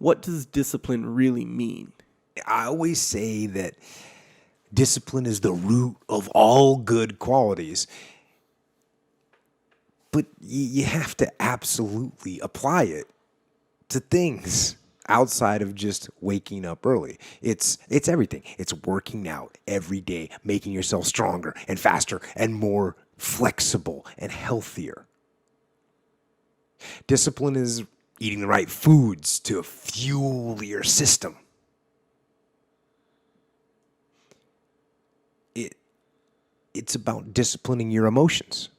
what does discipline really mean? I always say that discipline is the root of all good qualities. But you have to absolutely apply it to things outside of just waking up early. It's everything. It's working out every day, making yourself stronger and faster and more flexible and healthier. Discipline is eating the right foods to fuel your system. It's about disciplining your emotions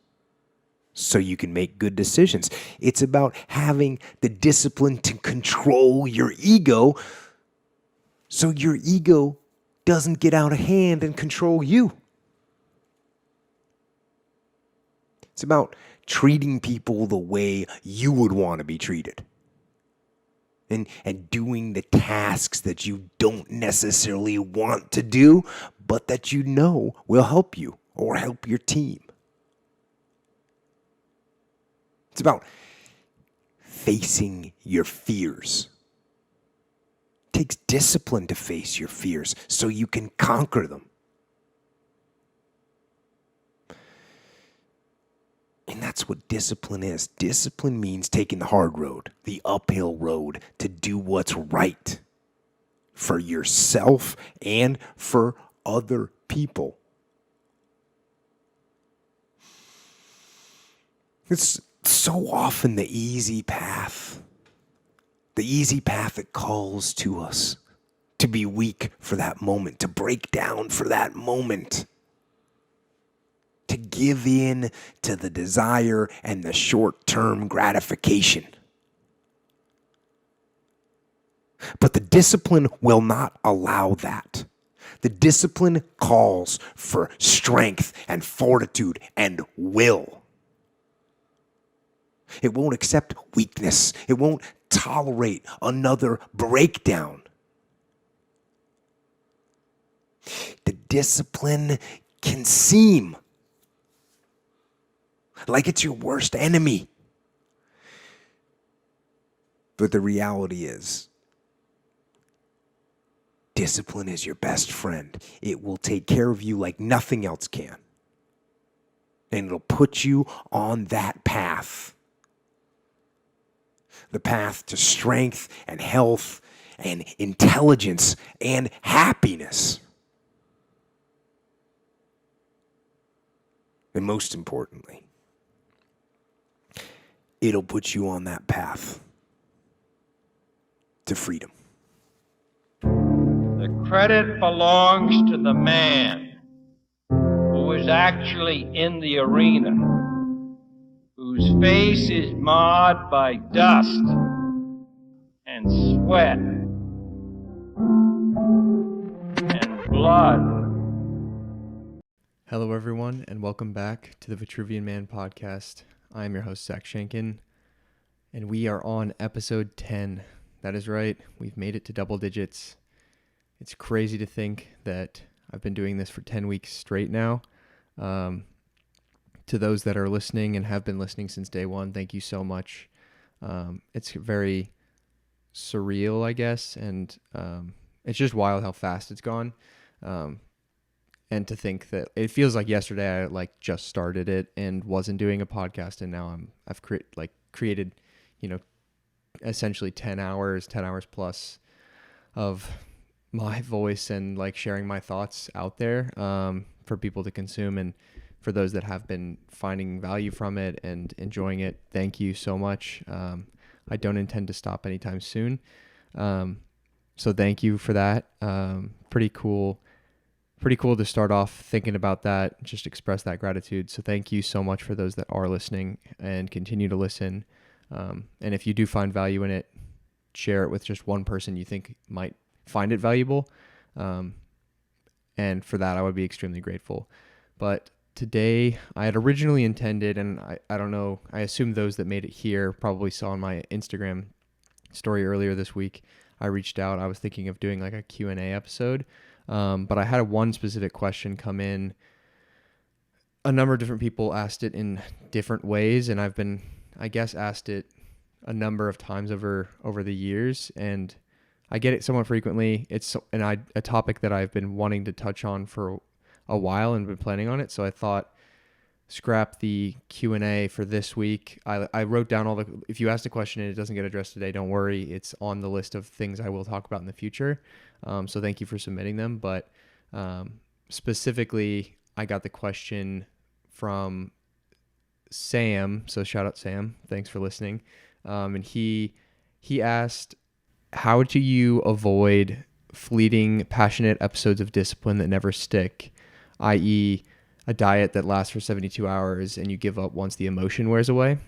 so you can make good decisions. It's about having the discipline to control your ego so your ego doesn't get out of hand and control you. It's about treating people the way you would want to be treated. And doing the tasks that you don't necessarily want to do, but that you know will help you or help your team. It's about facing your fears. It takes discipline to face your fears so you can conquer them. And that's what discipline is. Discipline means taking the hard road, the uphill road, to do what's right for yourself and for other people. It's so often the easy path that calls to us to be weak for that moment, to break down for that moment, to give in to the desire and the short-term gratification. But the discipline will not allow that. The discipline calls for strength and fortitude and will. It won't accept weakness. It won't tolerate another breakdown. The discipline can seem like it's your worst enemy. But the reality is, discipline is your best friend. It will take care of you like nothing else can. And it'll put you on that path. The path to strength and health and intelligence and happiness. And most importantly, it'll put you on that path to freedom. The credit belongs to the man who is actually in the arena, whose face is marred by dust and sweat and blood. Hello, everyone, and welcome back to the Vitruvian Man podcast. I am your host, Zach Shankin, and we are on episode 10. That is right. We've made it to double digits. It's crazy to think that I've been doing this for 10 weeks straight now. To those that are listening and have been listening since day one, thank you so much. It's very surreal, I guess, and it's just wild how fast it's gone. And to think that it feels like yesterday I just started it and wasn't doing a podcast, and now I've created, essentially 10 hours plus of my voice and sharing my thoughts out there for people to consume. And for those that have been finding value from it and enjoying it, thank you so much. I don't intend to stop anytime soon. So thank you for that. Pretty cool to start off thinking about that, just express that gratitude. So thank you so much for those that are listening and continue to listen. And if you do find value in it, share it with just one person you think might find it valuable. And for that, I would be extremely grateful. But today, I had originally intended, and I don't know, I assume those that made it here probably saw on my Instagram story earlier this week, I reached out. I was thinking of doing a Q&A episode, but I had one specific question come in. A number of different people asked it in different ways, and I've been, asked it a number of times over the years, and I get it somewhat frequently. It's a topic that I've been wanting to touch on for a while and been planning on it. So I thought, scrap the Q&A for this week. I wrote down if you asked a question and it doesn't get addressed today, don't worry. It's on the list of things I will talk about in the future. So thank you for submitting them. But specifically, I got the question from Sam. So shout out Sam. Thanks for listening. And he asked, how do you avoid fleeting, passionate episodes of discipline that never stick, i.e., a diet that lasts for 72 hours and you give up once the emotion wears away?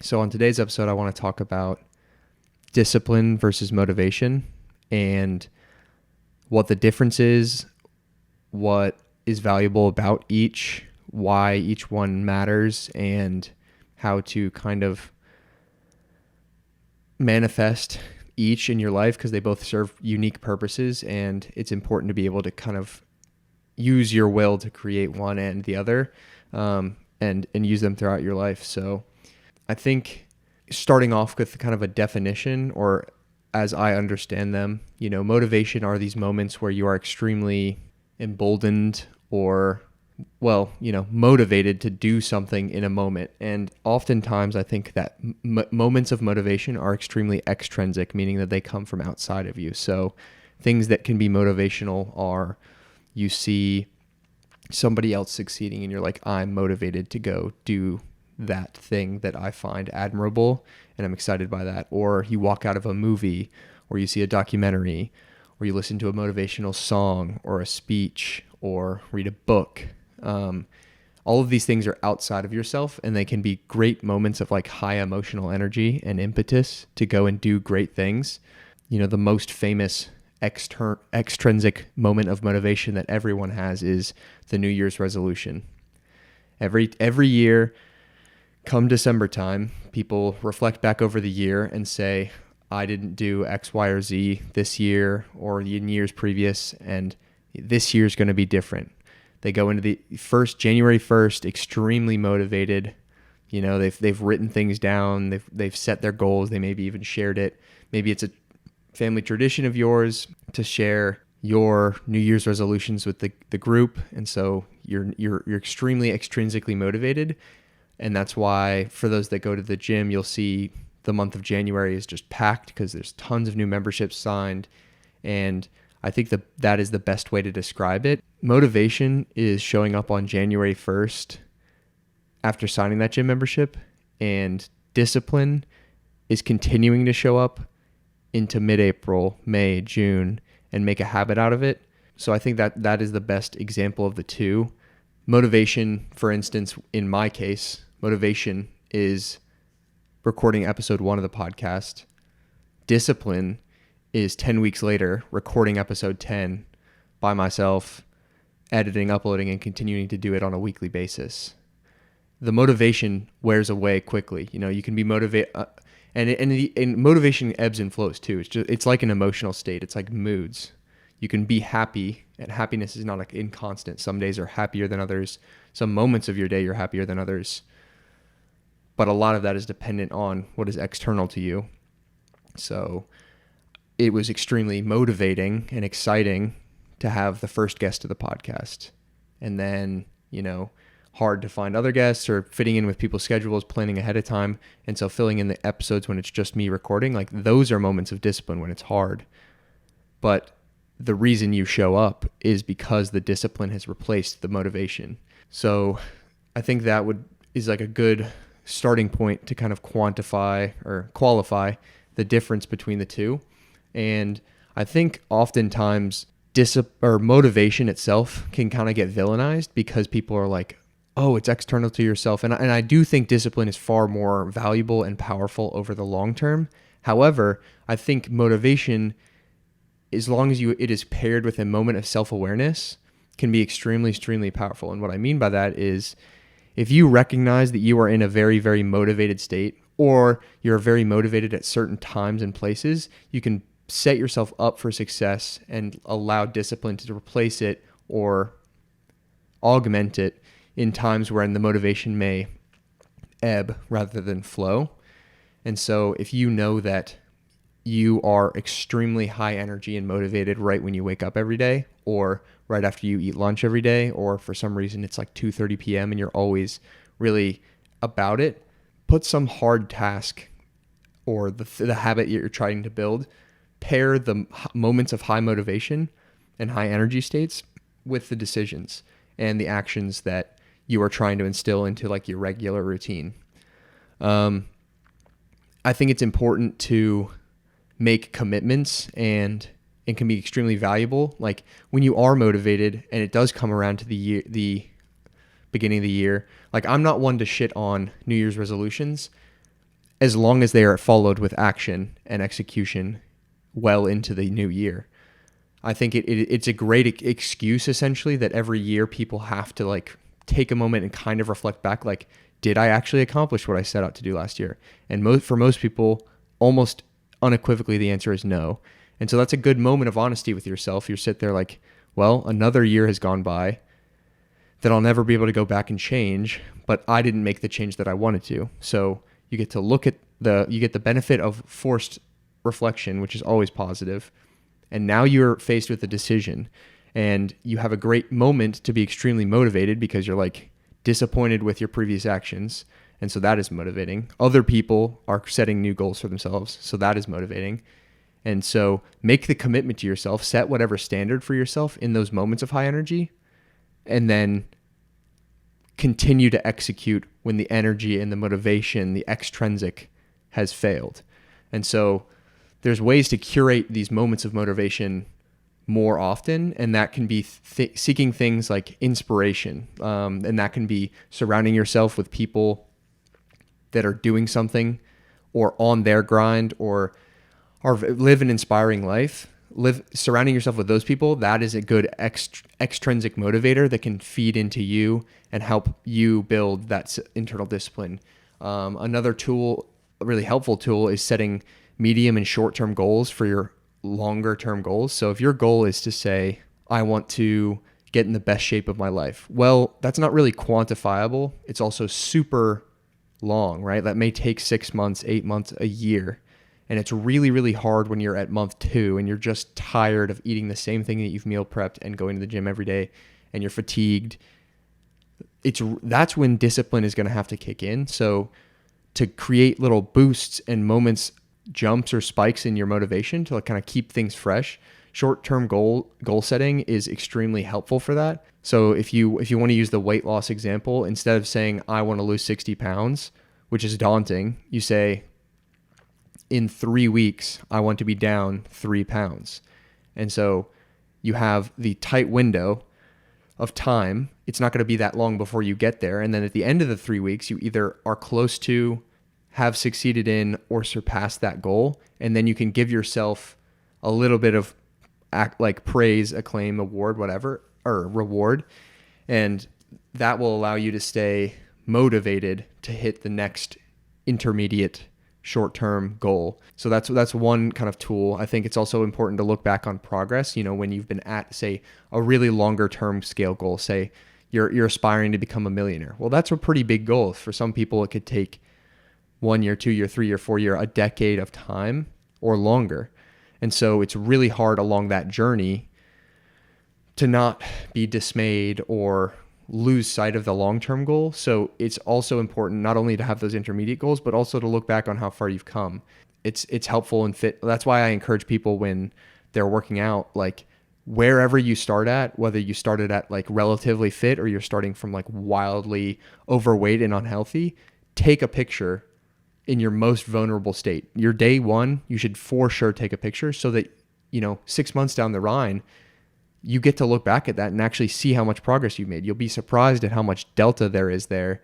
So on today's episode, I want to talk about discipline versus motivation and what the difference is, what is valuable about each, why each one matters, and how to kind of manifest each in your life, because they both serve unique purposes, and it's important to be able to kind of use your will to create one and the other, and use them throughout your life. So I think starting off with kind of a definition, or as I understand them, motivation are these moments where you are extremely emboldened or motivated to do something in a moment. And oftentimes I think that moments of motivation are extremely extrinsic, meaning that they come from outside of you. So things that can be motivational are, you see somebody else succeeding and you're like, I'm motivated to go do that thing that I find admirable and I'm excited by that. Or you walk out of a movie, or you see a documentary, or you listen to a motivational song or a speech or read a book. All of these things are outside of yourself, and they can be great moments of like high emotional energy and impetus to go and do great things. The most famous extrinsic moment of motivation that everyone has is the New Year's resolution. Every year, come December time, people reflect back over the year and say, I didn't do X, Y, or Z this year or in years previous, and this year's going to be different. They go into the January 1st, extremely motivated. They've written things down. They've set their goals. They maybe even shared it. Maybe it's a family tradition of yours to share your New Year's resolutions with the group, and so you're extremely extrinsically motivated. And that's why for those that go to the gym, you'll see the month of January is just packed because there's tons of new memberships signed. And I think that is the best way to describe it. Motivation is showing up on January 1st after signing that gym membership, and discipline is continuing to show up into mid-April, May, June, and make a habit out of it. So I think that is the best example of the two. Motivation, for instance, in my case, motivation is recording episode 1 of the podcast. Discipline is 10 weeks later, recording episode 10 by myself, editing, uploading, and continuing to do it on a weekly basis. The motivation wears away quickly. You can be motivated, and motivation ebbs and flows too. It's like an emotional state. It's like moods. You can be happy, and happiness is not like inconstant. Some days are happier than others. Some moments of your day you're happier than others. But a lot of that is dependent on what is external to you. So it was extremely motivating and exciting to have the first guest of the podcast. And then, hard to find other guests or fitting in with people's schedules, planning ahead of time. And so filling in the episodes when it's just me recording, like those are moments of discipline when it's hard. But the reason you show up is because the discipline has replaced the motivation. So I think that is like a good starting point to kind of quantify or qualify the difference between the two. And I think oftentimes motivation itself can kind of get villainized because people are like, oh, it's external to yourself. And I do think discipline is far more valuable and powerful over the long term. However, I think motivation, as long as it is paired with a moment of self-awareness, can be extremely, extremely powerful. And what I mean by that is if you recognize that you are in a very, very motivated state, or you're very motivated at certain times and places, you can set yourself up for success and allow discipline to replace it or augment it in times when the motivation may ebb rather than flow. And so if you know that you are extremely high energy and motivated right when you wake up every day, or right after you eat lunch every day, or for some reason it's like 2:30 p.m. and you're always really about it, put some hard task or the habit you're trying to build, pair the moments of high motivation and high energy states with the decisions and the actions that you are trying to instill into like your regular routine. I think it's important to make commitments, and it can be extremely valuable. Like when you are motivated and it does come around to the beginning of the year, like I'm not one to shit on New Year's resolutions as long as they are followed with action and execution well into the new year. I think it's a great excuse essentially that every year people have to like take a moment and kind of reflect back, like, did I actually accomplish what I set out to do last year? And for most people, almost unequivocally, the answer is no. And so that's a good moment of honesty with yourself. You sit there like, well, another year has gone by that I'll never be able to go back and change, but I didn't make the change that I wanted to. So you get to look at you get the benefit of forced reflection, which is always positive. And now you're faced with a decision, and you have a great moment to be extremely motivated because you're like disappointed with your previous actions. And so that is motivating. Other people are setting new goals for themselves. So that is motivating. And so make the commitment to yourself, set whatever standard for yourself in those moments of high energy, and then continue to execute when the energy and the motivation, the extrinsic, has failed. And so there's ways to curate these moments of motivation more often, and that can be seeking things like inspiration, and that can be surrounding yourself with people that are doing something or on their grind or live an inspiring life. Surrounding yourself with those people, that is a good extrinsic motivator that can feed into you and help you build that internal discipline. Another tool, a really helpful tool, is setting medium and short-term goals for your longer-term goals. So if your goal is to say, I want to get in the best shape of my life, well, that's not really quantifiable. It's also super long, right? That may take 6 months, 8 months, a year. And it's really, really hard when you're at month 2 and you're just tired of eating the same thing that you've meal prepped and going to the gym every day, and you're fatigued. That's when discipline is going to have to kick in. So to create little boosts and moments, jumps or spikes in your motivation to like kind of keep things fresh, short-term goal setting is extremely helpful for that. So if you want to use the weight loss example, instead of saying I want to lose 60 pounds, which is daunting, you say, in 3 weeks, I want to be down 3 pounds. And so you have the tight window of time. It's not going to be that long before you get there. And then at the end of the 3 weeks, you either are close to, have succeeded in, or surpassed that goal. And then you can give yourself a little bit of like praise, acclaim, award, whatever, or reward. And that will allow you to stay motivated to hit the next intermediate short-term goal. So that's one kind of tool. I think it's also important to look back on progress. You know, when you've been at, say, a really longer-term scale goal, say you're aspiring to become a millionaire. Well, that's a pretty big goal. For some people, it could take 1 year, 2 year, 3 year, 4 year, a decade of time or longer. And so it's really hard along that journey to not be dismayed or lose sight of the long-term goal. So it's also important not only to have those intermediate goals, but also to look back on how far you've come. It's helpful and fit. That's why I encourage people when they're working out, like wherever you start at, whether you started at like relatively fit or you're starting from like wildly overweight and unhealthy, take a picture in your most vulnerable state. Your day one, you should for sure take a picture so that, 6 months down the line, you get to look back at that and actually see how much progress you've made. You'll be surprised at how much delta there is there,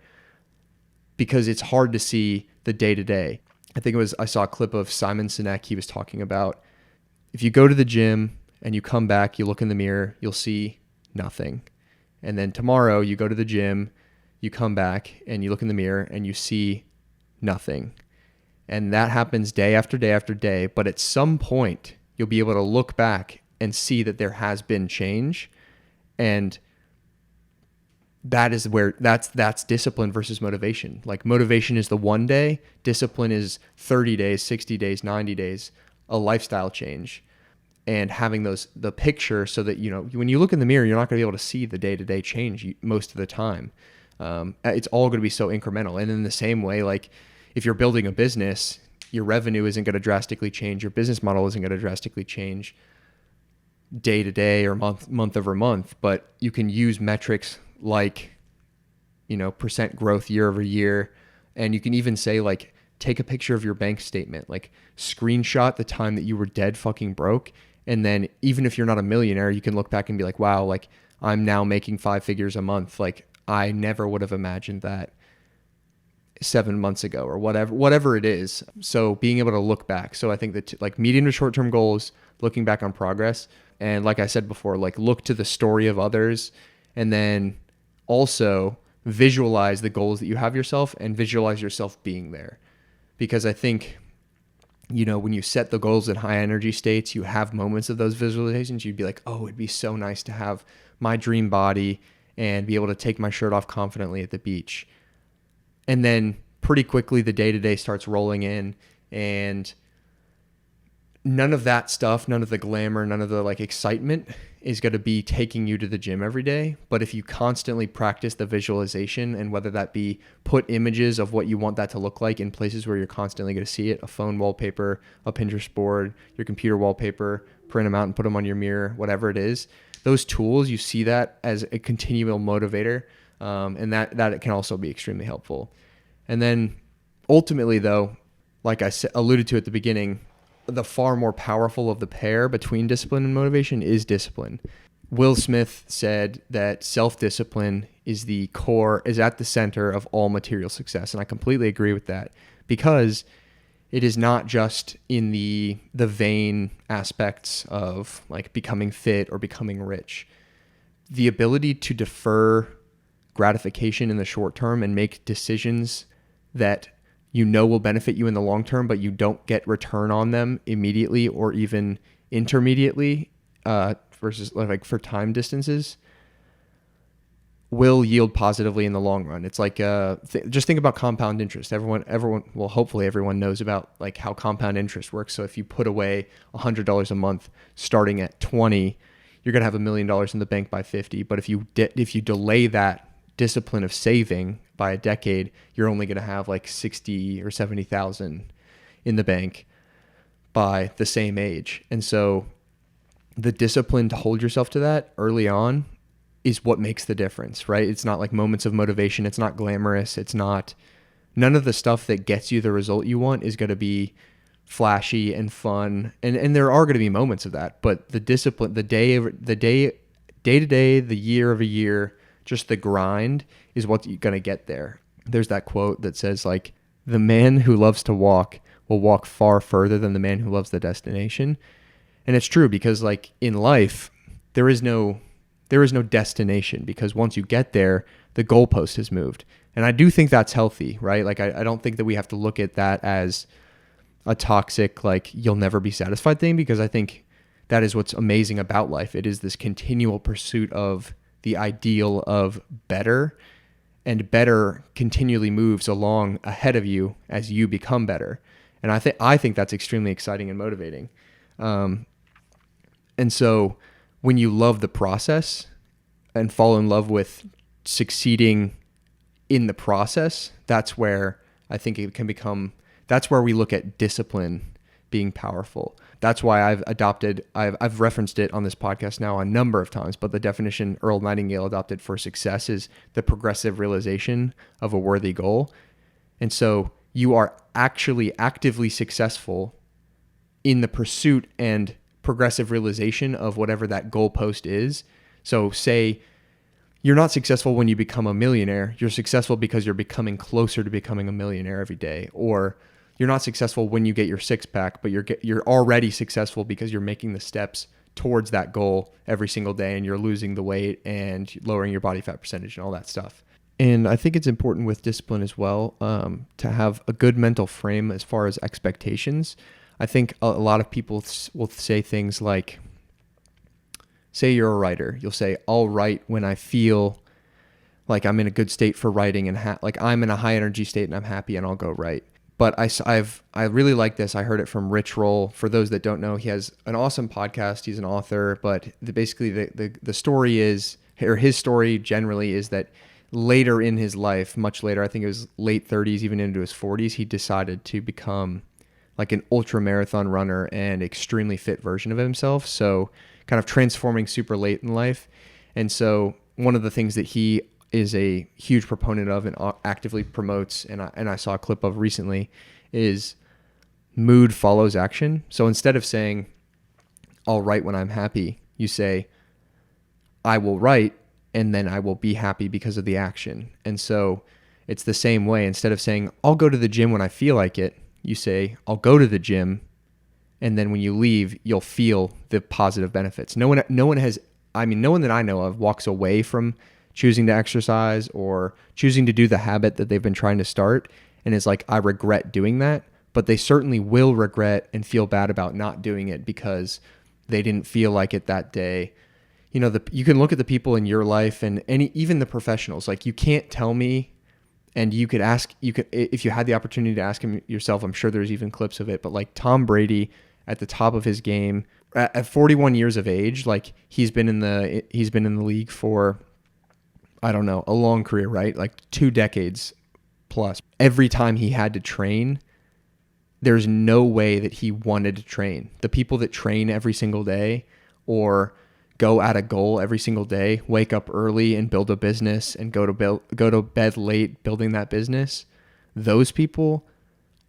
because it's hard to see the day-to-day. I saw a clip of Simon Sinek. He was talking about if you go to the gym and you come back, you look in the mirror, you'll see nothing. And then tomorrow you go to the gym, you come back and you look in the mirror and you see nothing. And that happens day after day after day. But at some point, you'll be able to look back and see that there has been change. And that is where that's discipline versus motivation. Like motivation is the one day, discipline is 30 days, 60 days, 90 days, a lifestyle change. And having the picture so that, when you look in the mirror, you're not going to be able to see the day-to-day change most of the time. It's all going to be so incremental. And in the same way, like if you're building a business, your revenue isn't going to drastically change. Your business model isn't going to drastically change day to day or month over month, but you can use metrics like, percent growth year over year. And you can even say like, take a picture of your bank statement, like screenshot the time that you were dead fucking broke. And then even if you're not a millionaire, you can look back and be like, wow, like I'm now making 5 figures a month. Like I never would have imagined that 7 months ago or whatever it is. So being able to look back. So I think that like medium to short-term goals, looking back on progress. And like I said before, like look to the story of others, and then also visualize the goals that you have yourself and visualize yourself being there. Because I think, when you set the goals in high energy states, you have moments of those visualizations. You'd be like, oh, it'd be so nice to have my dream body and be able to take my shirt off confidently at the beach. And then pretty quickly, the day-to-day starts rolling in, and none of that stuff, none of the glamour, none of the like excitement is going to be taking you to the gym every day. But if you constantly practice the visualization, and whether that be put images of what you want that to look like in places where you're constantly going to see it, a phone wallpaper, a Pinterest board, your computer wallpaper, print them out and put them on your mirror, whatever it is, those tools, you see that as a continual motivator. And that it can also be extremely helpful. And then ultimately though, like I alluded to at the beginning, the far more powerful of the pair between discipline and motivation is discipline. Will Smith said that self-discipline is at the center of all material success. And I completely agree with that, because it is not just in the vain aspects of like becoming fit or becoming rich. The ability to defer gratification in the short term and make decisions that will benefit you in the long term, but you don't get return on them immediately or even intermediately, versus like for time distances, will yield positively in the long run. It's like, just think about compound interest. Hopefully everyone knows about like how compound interest works. So if you put away $100 a month starting at 20, you're going to have $1 million in the bank by 50. But if you delay that discipline of saving by a decade, you're only going to have like 60 or 70,000 in the bank by the same age. And so the discipline to hold yourself to that early on is what makes the difference, right? It's not like moments of motivation. It's not glamorous. It's not, none of the stuff that gets you the result you want is going to be flashy and fun. And there are going to be moments of that, but the discipline, the day to day, the year of a year, just the grind is what's going to get there. There's that quote that says like, the man who loves to walk will walk far further than the man who loves the destination. And it's true, because like in life, there is no destination, because once you get there, the goalpost has moved. And I do think that's healthy, right? Like I don't think that we have to look at that as a toxic, like you'll never be satisfied thing, because I think that is what's amazing about life. It is this continual pursuit of the ideal of better, and better continually moves along ahead of you as you become better. And I think that's extremely exciting and motivating. And so when you love the process and fall in love with succeeding in the process, that's where I think it can become, that's where we look at discipline being powerful. That's why I've referenced it on this podcast now a number of times, but the definition Earl Nightingale adopted for success is the progressive realization of a worthy goal. And so you are actually actively successful in the pursuit and progressive realization of whatever that goalpost is. So say you're not successful when you become a millionaire. You're successful because you're becoming closer to becoming a millionaire every day. Or you're not successful when you get your six pack, but you're already successful because you're making the steps towards that goal every single day, and you're losing the weight and lowering your body fat percentage and all that stuff. And I think it's important with discipline as well, to have a good mental frame as far as expectations. I think a lot of people will say things like, say you're a writer, you'll say, I'll write when I feel like I'm in a good state for writing and like I'm in a high energy state and I'm happy and I'll go write. But I really like this. I heard it from Rich Roll. For those that don't know, he has an awesome podcast. He's an author, but basically the story is, or his story generally is that later in his life, much later, I think it was late 30s, even into his 40s, he decided to become like an ultra marathon runner and extremely fit version of himself. So kind of transforming super late in life. And so one of the things that he is a huge proponent of and actively promotes, and I saw a clip of recently, is mood follows action. So instead of saying, I'll write when I'm happy, you say, I will write and then I will be happy because of the action. And so it's the same way. Instead of saying, I'll go to the gym when I feel like it, you say, I'll go to the gym, and then when you leave, you'll feel the positive benefits. No one that I know of walks away from choosing to exercise or choosing to do the habit that they've been trying to start and is like, I regret doing that. But they certainly will regret and feel bad about not doing it because they didn't feel like it that day. You know, you can look at the people in your life and even the professionals. Like, you can't tell me, and you could ask, if you had the opportunity to ask him yourself, I'm sure there's even clips of it, but like Tom Brady at the top of his game at 41 years of age, like he's been in the league for, I don't know, a long career, right? Like 2 decades plus. Every time he had to train, there's no way that he wanted to train. The people that train every single day or go at a goal every single day, wake up early and build a business and go to bed late building that business, those people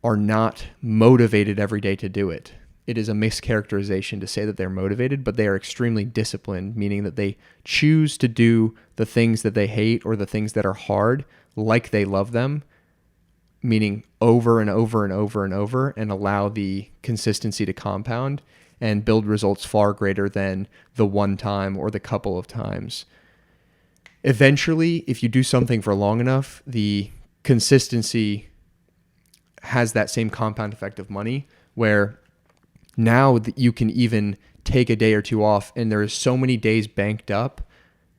are not motivated every day to do it. It is a mischaracterization to say that they're motivated, but they are extremely disciplined, meaning that they choose to do the things that they hate or the things that are hard like they love them, meaning over and over and over and over, and allow the consistency to compound and build results far greater than the one time or the couple of times. Eventually, if you do something for long enough, the consistency has that same compound effect of money, where now you can even take a day or two off and there is so many days banked up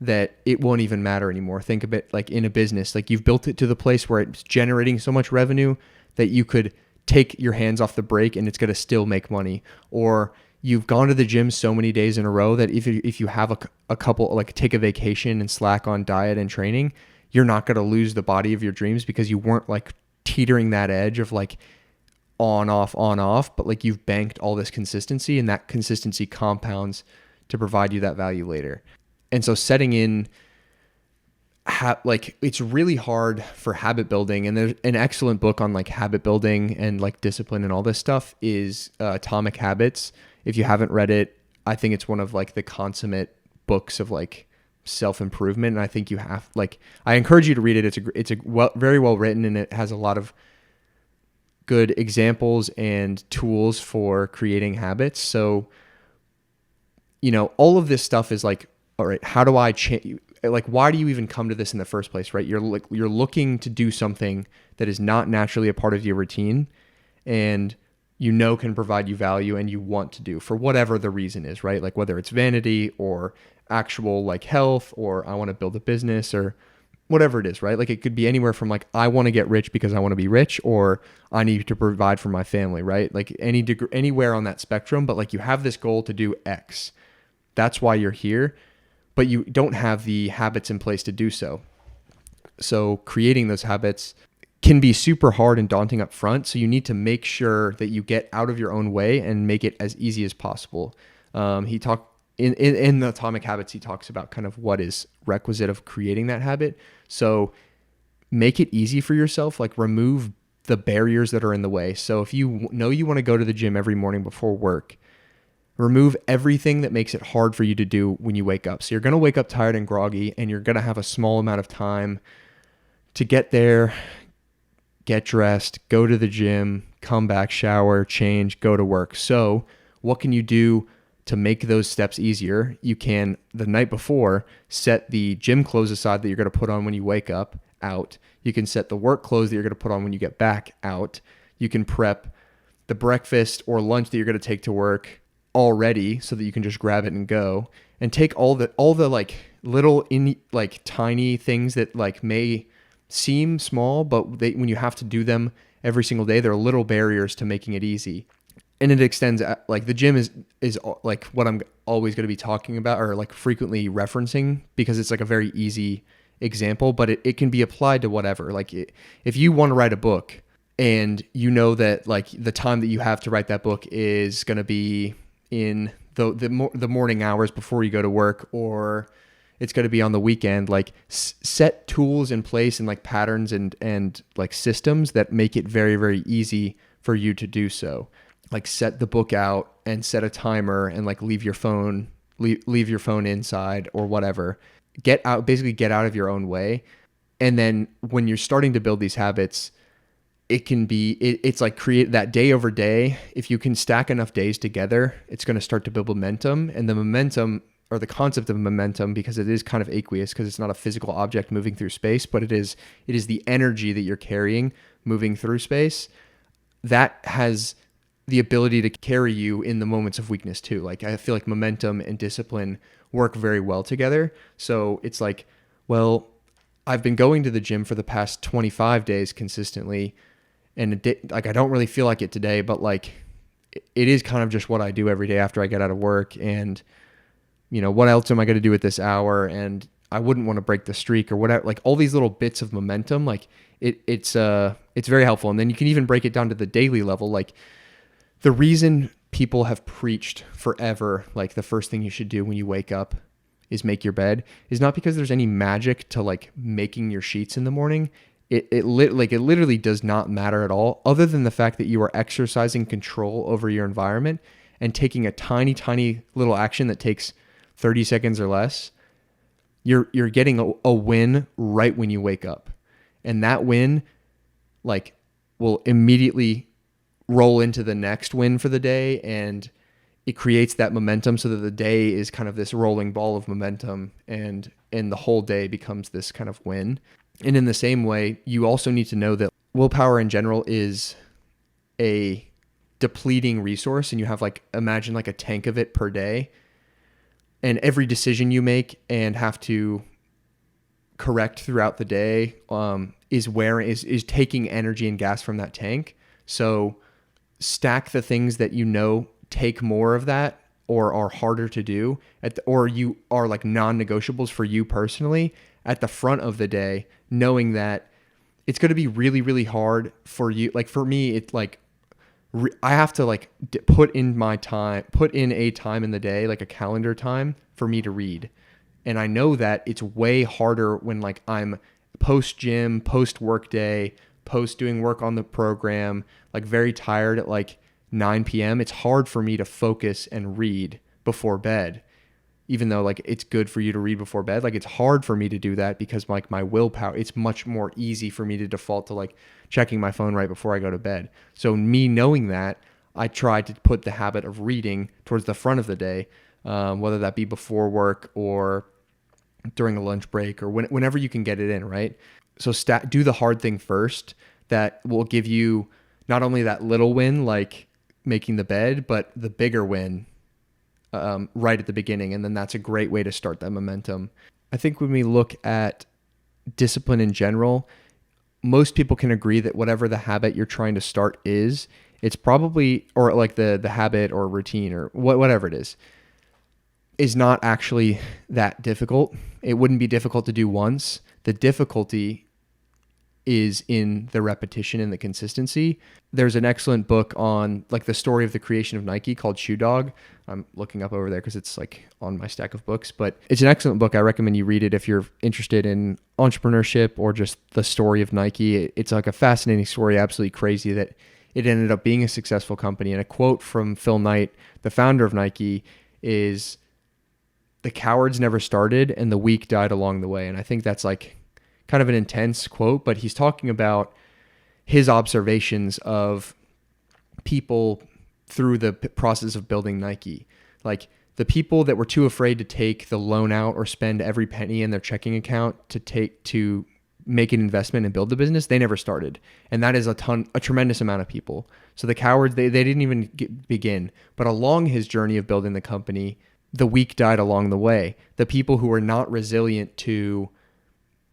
that it won't even matter anymore. Think of it like in a business, like you've built it to the place where it's generating so much revenue that you could take your hands off the brake and it's going to still make money. Or you've gone to the gym so many days in a row that if you have a couple, like take a vacation and slack on diet and training, you're not going to lose the body of your dreams because you weren't like teetering that edge of like on, off, but like you've banked all this consistency, and that consistency compounds to provide you that value later. And so setting in, like it's really hard for habit building, and there's an excellent book on like habit building and like discipline and all this stuff is Atomic Habits. If you haven't read it, I think it's one of like the consummate books of like self-improvement. And I think you have, like, I encourage you to read it. It's very well written, and it has a lot of good examples and tools for creating habits. So, you know, all of this stuff is like, all right, how do I change? Like, why do you even come to this in the first place, right? You're looking to do something that is not naturally a part of your routine and you know can provide you value and you want to do for whatever the reason is, right? Like whether it's vanity or actual like health, or I want to build a business or whatever it is, right? Like it could be anywhere from like, I want to get rich because I want to be rich, or I need to provide for my family, right? Like anywhere on that spectrum, but like you have this goal to do X. That's why you're here, but you don't have the habits in place to do so. So creating those habits can be super hard and daunting up front. So you need to make sure that you get out of your own way and make it as easy as possible. He talked in the Atomic Habits, he talks about kind of what is requisite of creating that habit. So make it easy for yourself, like remove the barriers that are in the way. So if you know you want to go to the gym every morning before work, remove everything that makes it hard for you to do when you wake up. So you're going to wake up tired and groggy, and you're going to have a small amount of time to get there, get dressed, go to the gym, come back, shower, change, go to work. So what can you do to make those steps easier? You can, the night before, set the gym clothes aside that you're going to put on when you wake up out. You can set the work clothes that you're going to put on when you get back out. You can prep the breakfast or lunch that you're going to take to work already so that you can just grab it and go, and take all the like little in like tiny things that like may seem small, but when you have to do them every single day, there are little barriers to making it easy. And it extends like the gym is like what I'm always going to be talking about or like frequently referencing because it's like a very easy example, but it can be applied to whatever. Like if you want to write a book and you know that like the time that you have to write that book is going to be in the morning hours before you go to work, or it's going to be on the weekend, like set tools in place and like patterns and like systems that make it very, very easy for you to do so. Like set the book out and set a timer and like leave your phone inside or whatever. Basically get out of your own way. And then when you're starting to build these habits, it's like create that day over day. If you can stack enough days together, it's going to start to build momentum. And the momentum, or the concept of momentum, because it is kind of aqueous because it's not a physical object moving through space, but it is the energy that you're carrying moving through space that has the ability to carry you in the moments of weakness too. Like I feel like momentum and discipline work very well together. So it's like, well, I've been going to the gym for the past 25 days consistently, and like I don't really feel like it today, but like it is kind of just what I do every day after I get out of work. And you know, what else am I going to do at this hour? And I wouldn't want to break the streak or whatever. Like all these little bits of momentum, like it's very helpful. And then you can even break it down to the daily level. Like the reason people have preached forever, like the first thing you should do when you wake up is make your bed, is not because there's any magic to like making your sheets in the morning. It literally does not matter at all, other than the fact that you are exercising control over your environment and taking a tiny, tiny little action that takes 30 seconds or less. You're getting a win right when you wake up. And that win like will immediately roll into the next win for the day, and it creates that momentum so that the day is kind of this rolling ball of momentum, and the whole day becomes this kind of win. And in the same way, you also need to know that willpower in general is a depleting resource, and you have like, imagine like a tank of it per day, and every decision you make and have to correct throughout the day is taking energy and gas from that tank. So stack the things that you know take more of that or are harder to do or you are like non-negotiables for you personally at the front of the day, knowing that it's going to be really, really hard for you. Like for me, it's like I have to like put in a time in the day, like a calendar time for me to read. And I know that it's way harder when like I'm post gym, post work day, post doing work on the program, like very tired at like 9 p.m. It's hard for me to focus and read before bed, even though like it's good for you to read before bed. Like it's hard for me to do that because like my willpower, it's much more easy for me to default to like checking my phone right before I go to bed. So me knowing that, I try to put the habit of reading towards the front of the day, whether that be before work or during a lunch break or whenever you can get it in, right? So do the hard thing first. That will give you not only that little win, like making the bed, but the bigger win right at the beginning. And then that's a great way to start that momentum. I think when we look at discipline in general, most people can agree that whatever the habit you're trying to start is, it's probably, or like the habit or routine or whatever it is not actually that difficult. It wouldn't be difficult to do once. The difficulty is in the repetition and the consistency. There's an excellent book on like the story of the creation of Nike called Shoe Dog. I'm looking up over there because it's like on my stack of books, but it's an excellent book. I recommend you read it if you're interested in entrepreneurship or just the story of Nike. It's like a fascinating story, absolutely crazy that it ended up being a successful company. And a quote from Phil Knight, the founder of Nike, is "The cowards never started and the weak died along the way." And I think that's like kind of an intense quote, but he's talking about his observations of people through the process of building Nike. Like the people that were too afraid to take the loan out or spend every penny in their checking account to make an investment and build the business, they never started. And that is a tremendous amount of people. So the cowards, they didn't even begin. But along his journey of building the company, the weak died along the way. The people who were not resilient to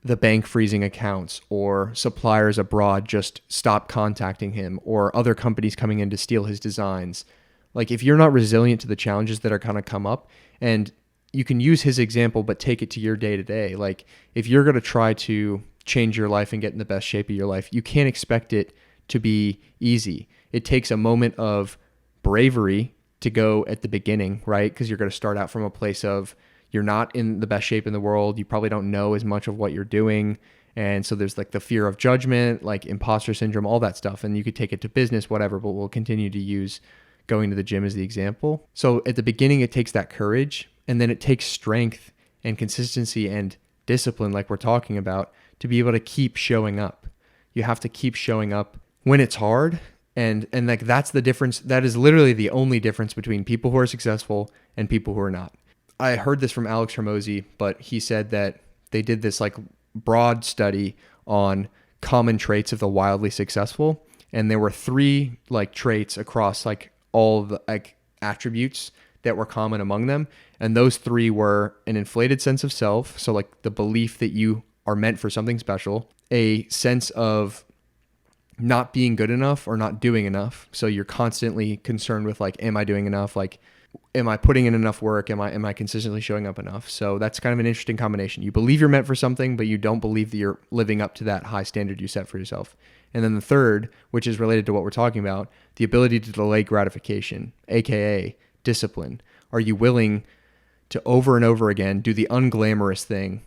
the bank freezing accounts or suppliers abroad just stop contacting him or other companies coming in to steal his designs. Like if you're not resilient to the challenges that are going to come up, and you can use his example, but take it to your day to day. Like if you're going to try to change your life and get in the best shape of your life, you can't expect it to be easy. It takes a moment of bravery to go at the beginning, right? Because you're going to start out from a place of you're not in the best shape in the world. You probably don't know as much of what you're doing. And so there's like the fear of judgment, like imposter syndrome, all that stuff. And you could take it to business, whatever, but we'll continue to use going to the gym as the example. So at the beginning, it takes that courage, and then it takes strength and consistency and discipline, like we're talking about, to be able to keep showing up. You have to keep showing up when it's hard. And like that's the difference. That is literally the only difference between people who are successful and people who are not. I heard this from Alex Hormozy, but he said that they did this like broad study on common traits of the wildly successful. And there were 3 like traits across like all the like attributes that were common among them. And those 3 were an inflated sense of self. So like the belief that you are meant for something special, a sense of not being good enough or not doing enough. So you're constantly concerned with like, am I doing enough? Like, am I putting in enough work? Am I consistently showing up enough? So that's kind of an interesting combination. You believe you're meant for something, but you don't believe that you're living up to that high standard you set for yourself. And then the third, which is related to what we're talking about, the ability to delay gratification, AKA discipline. Are you willing to over and over again do the unglamorous thing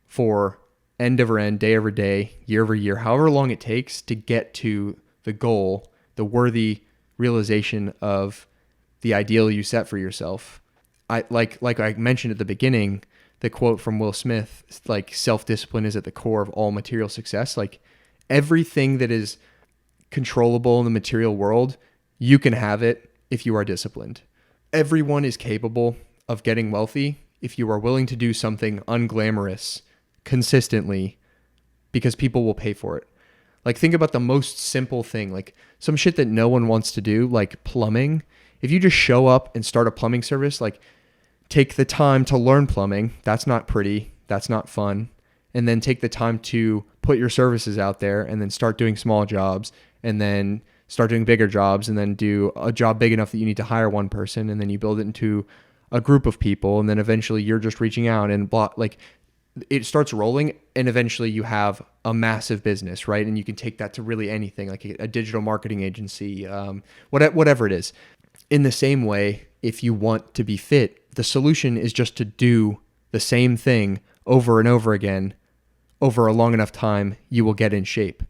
for end over end, day over day, year over year, however long it takes to get to the goal, the worthy realization of the ideal you set for yourself? I like I mentioned at the beginning, the quote from Will Smith, like self-discipline is at the core of all material success. Like everything that is controllable in the material world, you can have it if you are disciplined. Everyone is capable of getting wealthy if you are willing to do something unglamorous consistently, because people will pay for it. Like think about the most simple thing, like some shit that no one wants to do, like plumbing. If you just show up and start a plumbing service, like take the time to learn plumbing, that's not pretty, that's not fun. And then take the time to put your services out there and then start doing small jobs and then start doing bigger jobs and then do a job big enough that you need to hire one person, and then you build it into a group of people, and then eventually you're just reaching out and like it starts rolling, and eventually you have a massive business, right? And you can take that to really anything, like a digital marketing agency, whatever it is. In the same way, if you want to be fit, the solution is just to do the same thing over and over again over a long enough time. You will get in shape.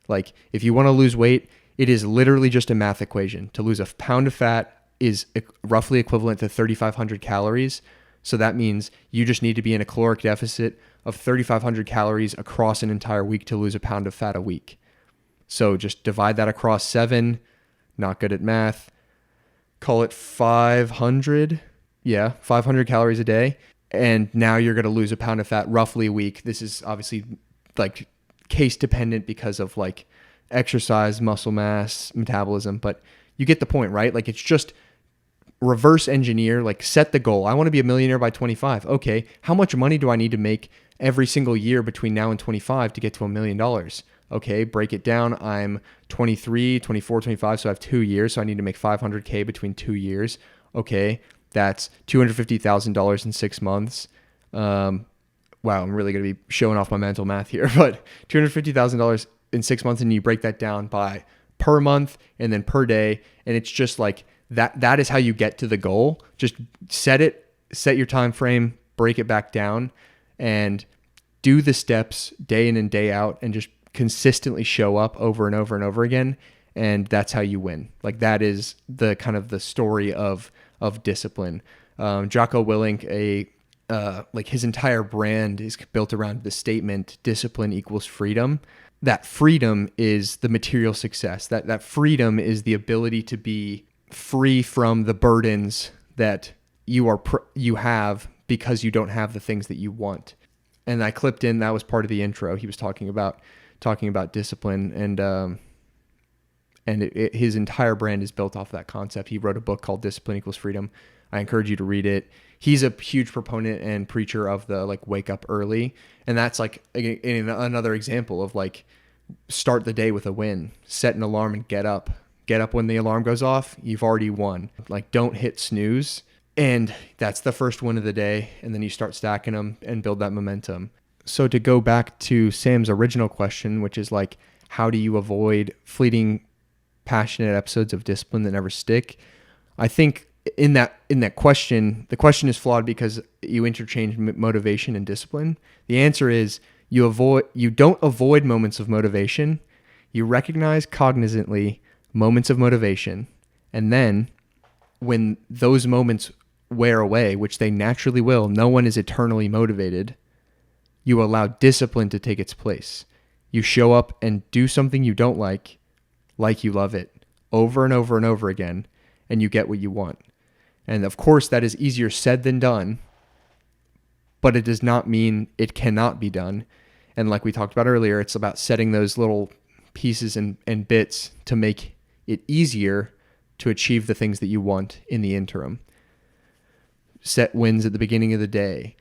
Like if you want to lose weight, it is literally just a math equation. To lose a pound of fat is roughly equivalent to 3,500 calories. So that means you just need to be in a caloric deficit of 3,500 calories across an entire week to lose a pound of fat a week. So just divide that across 7, not good at math, call it 500. Yeah, 500 calories a day. And now you're going to lose a pound of fat roughly a week. This is obviously like case dependent because of like exercise, muscle mass, metabolism, but you get the point, right? Like it's just reverse engineer, like set the goal. I want to be a millionaire by 25. Okay, how much money do I need to make every single year between now and 25 to get to $1 million? Okay, break it down. I'm 23, 24, 25, so I have 2 years. So I need to make $500K between 2 years. Okay, that's $250,000 in 6 months. Wow, I'm really going to be showing off my mental math here, but $250,000 in 6 months, and you break that down by per month and then per day, and it's just like that is how you get to the goal. Just set your time frame, break it back down, and do the steps day in and day out, and just consistently show up over and over and over again. And that's how you win. Like that is the kind of the story of discipline. Jocko Willink, like his entire brand is built around the statement, discipline equals freedom. That freedom is the material success. That freedom is the ability to be free from the burdens that you have because you don't have the things that you want. And I clipped in, that was part of the intro. He was talking about discipline, and his entire brand is built off that concept. He wrote a book called Discipline Equals Freedom. I encourage you to read it. He's a huge proponent and preacher of the like wake up early. And that's like another example of like start the day with a win, set an alarm and get up. Get up when the alarm goes off. You've already won. Like don't hit snooze. And that's the first win of the day. And then you start stacking them and build that momentum. So to go back to Sam's original question, which is like, how do you avoid fleeting, passionate episodes of discipline that never stick? I think in that question, the question is flawed because you interchange motivation and discipline. The answer is you don't avoid moments of motivation. You recognize cognizantly moments of motivation. And then when those moments wear away, which they naturally will, no one is eternally motivated, you allow discipline to take its place. You show up and do something you don't like you love it, over and over and over again, and you get what you want. And of course, that is easier said than done, but it does not mean it cannot be done. And like we talked about earlier, it's about setting those little pieces and bits to make it easier to achieve the things that you want in the interim. Set wins at the beginning of the day.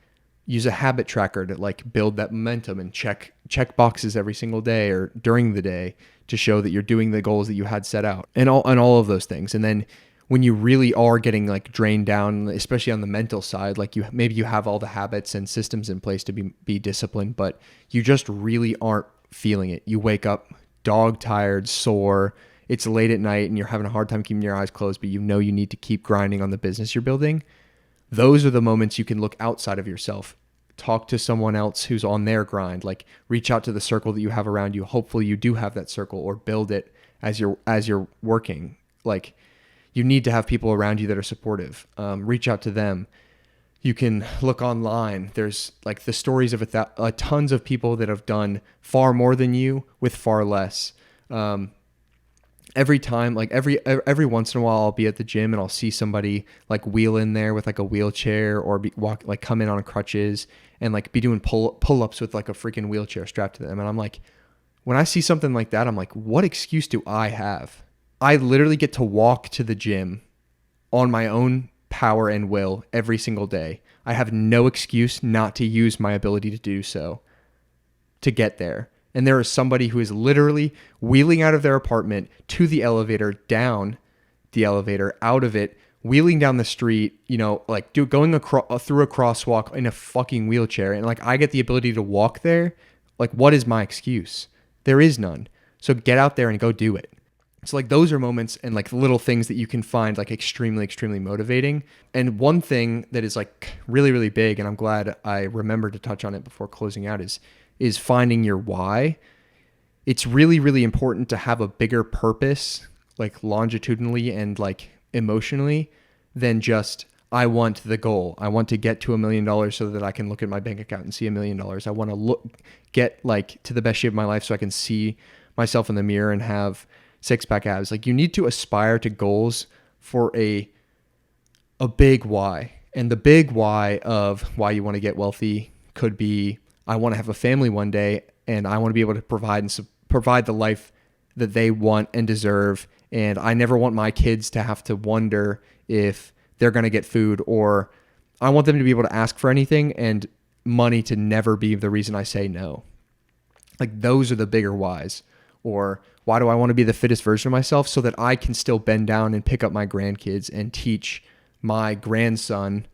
Use a habit tracker to like build that momentum and check boxes every single day or during the day to show that you're doing the goals that you had set out and all of those things. And then when you really are getting like drained down, especially on the mental side, like maybe you have all the habits and systems in place to be disciplined, but you just really aren't feeling it. You wake up dog tired, sore, it's late at night and you're having a hard time keeping your eyes closed, but you know you need to keep grinding on the business you're building. Those are the moments you can look outside of yourself, talk to someone else who's on their grind, like reach out to the circle that you have around you. Hopefully you do have that circle, or build it as you're working. Like you need to have people around you that are supportive. Reach out to them. You can look online. There's like the stories of tons of people that have done far more than you with far less. Every time, like every once in a while, I'll be at the gym and I'll see somebody like wheel in there with like a wheelchair, or come in on crutches and like be doing pull-ups with like a freaking wheelchair strapped to them. And I'm like, when I see something like that, I'm like, what excuse do I have? I literally get to walk to the gym on my own power and will every single day. I have no excuse not to use my ability to do so to get there. And there is somebody who is literally wheeling out of their apartment to the elevator, down the elevator, out of it, wheeling down the street, going through a crosswalk in a fucking wheelchair. And like, I get the ability to walk there. Like, what is my excuse? There is none. So get out there and go do it. So like those are moments and like little things that you can find like extremely, extremely motivating. And one thing that is like really, really big, and I'm glad I remembered to touch on it before closing out, is finding your why. It's really, really important to have a bigger purpose, like longitudinally and like emotionally, than just, I want the goal. I want to get to $1 million so that I can look at my bank account and see $1 million. I want to get like to the best shape of my life so I can see myself in the mirror and have six-pack abs. Like you need to aspire to goals for a big why. And the big why of why you want to get wealthy could be, I want to have a family one day and I want to be able to provide the life that they want and deserve. And I never want my kids to have to wonder if they're going to get food, or I want them to be able to ask for anything and money to never be the reason I say no. Like those are the bigger whys. Or why do I want to be the fittest version of myself? So that I can still bend down and pick up my grandkids and teach my grandson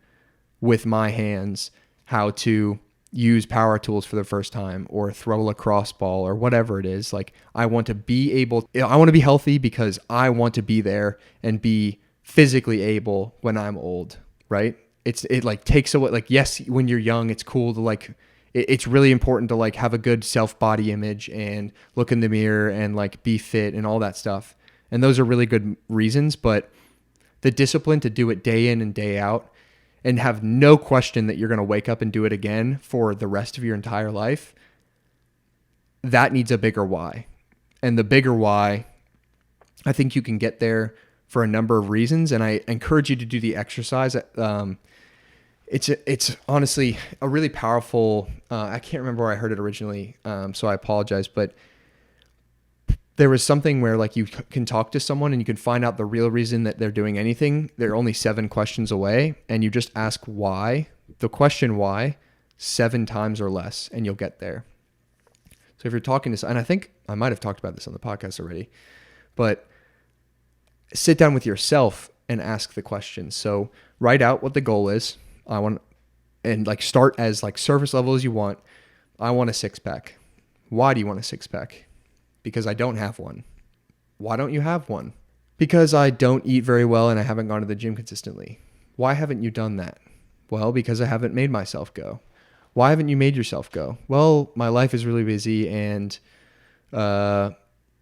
with my hands how to use power tools for the first time, or throw a lacrosse ball, or whatever it is. Like I want to be healthy because I want to be there and be physically able when I'm old, right? It like takes away, like, yes, when you're young, it's cool to like, it's really important to like have a good self-body image and look in the mirror and like be fit and all that stuff. And those are really good reasons, but the discipline to do it day in and day out and have no question that you're going to wake up and do it again for the rest of your entire life, that needs a bigger why. And the bigger why, I think you can get there for a number of reasons. And I encourage you to do the exercise. It's honestly a really powerful, I can't remember where I heard it originally, so I apologize, but there was something where like you can talk to someone and you can find out the real reason that they're doing anything. They're only 7 questions away, and you just ask why, the question why, 7 times or less, and you'll get there. So if you're talking to, and I think I might have talked about this on the podcast already, but sit down with yourself and ask the question. So write out what the goal is. And like start as like surface level as you want. I want a 6-pack. Why do you want a 6-pack? Because I don't have one. Why don't you have one? Because I don't eat very well and I haven't gone to the gym consistently. Why haven't you done that? Well, because I haven't made myself go. Why haven't you made yourself go? Well, my life is really busy and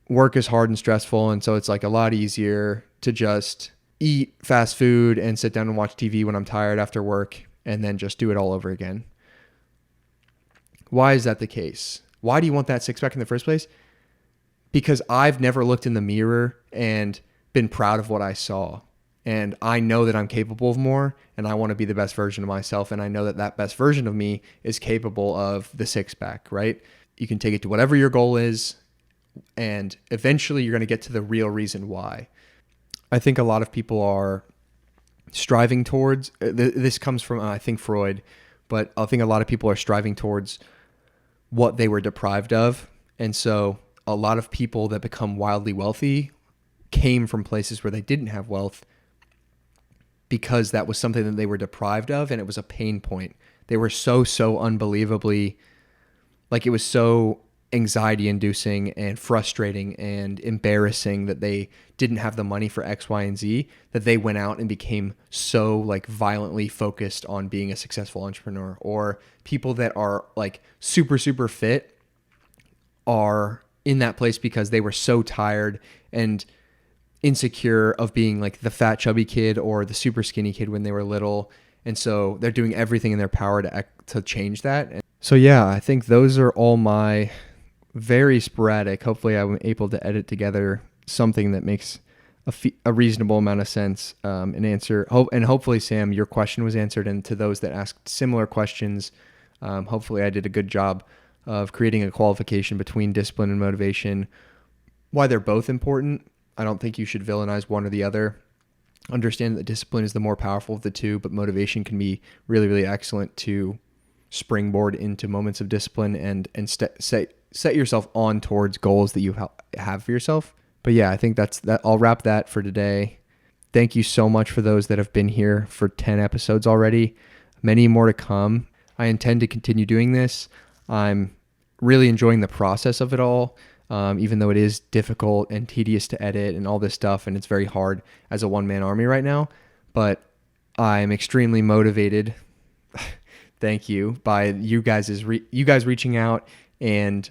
work is hard and stressful. And so it's like a lot easier to just eat fast food and sit down and watch TV when I'm tired after work and then just do it all over again. Why is that the case? Why do you want that 6-pack in the first place? Because I've never looked in the mirror and been proud of what I saw. And I know that I'm capable of more, and I want to be the best version of myself. And I know that that best version of me is capable of the 6-pack, right? You can take it to whatever your goal is, and eventually you're going to get to the real reason why. I think a lot of people are striving towards, this comes from, I think, Freud, but I think a lot of people are striving towards what they were deprived of. And so a lot of people that become wildly wealthy came from places where they didn't have wealth because that was something that they were deprived of, and it was a pain point. They were so unbelievably, like it was so anxiety inducing and frustrating and embarrassing that they didn't have the money for X, Y, and Z, that they went out and became so like violently focused on being a successful entrepreneur. Or people that are like super fit are in that place because they were so tired and insecure of being like the fat chubby kid or the super skinny kid when they were little. And so they're doing everything in their power to change that. And so yeah, I think those are all my very sporadic. Hopefully I'm able to edit together something that makes a reasonable amount of sense, and answer. And hopefully, Sam, your question was answered. And to those that asked similar questions, hopefully I did a good job of creating a qualification between discipline and motivation, why they're both important. I don't think you should villainize one or the other. Understand that discipline is the more powerful of the two, but motivation can be really excellent to springboard into moments of discipline and set yourself on towards goals that you have for yourself. But yeah, I think that's that. I'll wrap that for today. Thank you so much for those that have been here for 10 episodes already. Many more to come. I intend to continue doing this. I'm really enjoying the process of it all, even though it is difficult and tedious to edit and all this stuff, and it's very hard as a one-man army right now. But I'm extremely motivated. Thank you, by you guys reaching out and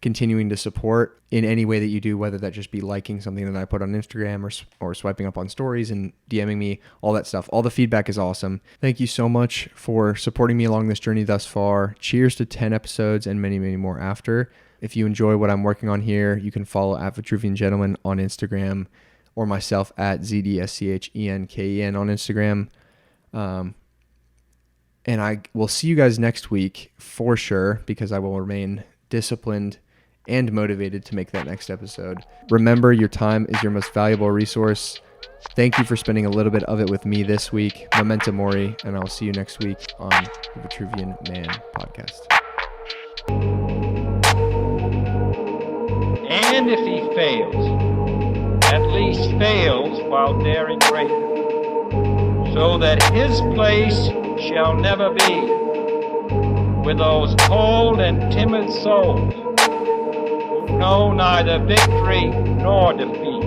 continuing to support in any way that you do, whether that just be liking something that I put on Instagram or swiping up on stories and DMing me, all that stuff. All the feedback is awesome. Thank you so much for supporting me along this journey thus far. Cheers to 10 episodes and many more after. If you enjoy what I'm working on here, you can follow at Vitruvian Gentleman on Instagram, or myself at ZDSCHENKEN on Instagram. And I will see you guys next week for sure, because I will remain disciplined and motivated to make that next episode. Remember, your time is your most valuable resource. Thank you for spending a little bit of it with me this week. Memento Mori, and I'll see you next week on the Vitruvian Man podcast. And if he fails, at least fails while daring greater, so that his place shall never be with those cold and timid souls who know neither victory nor defeat.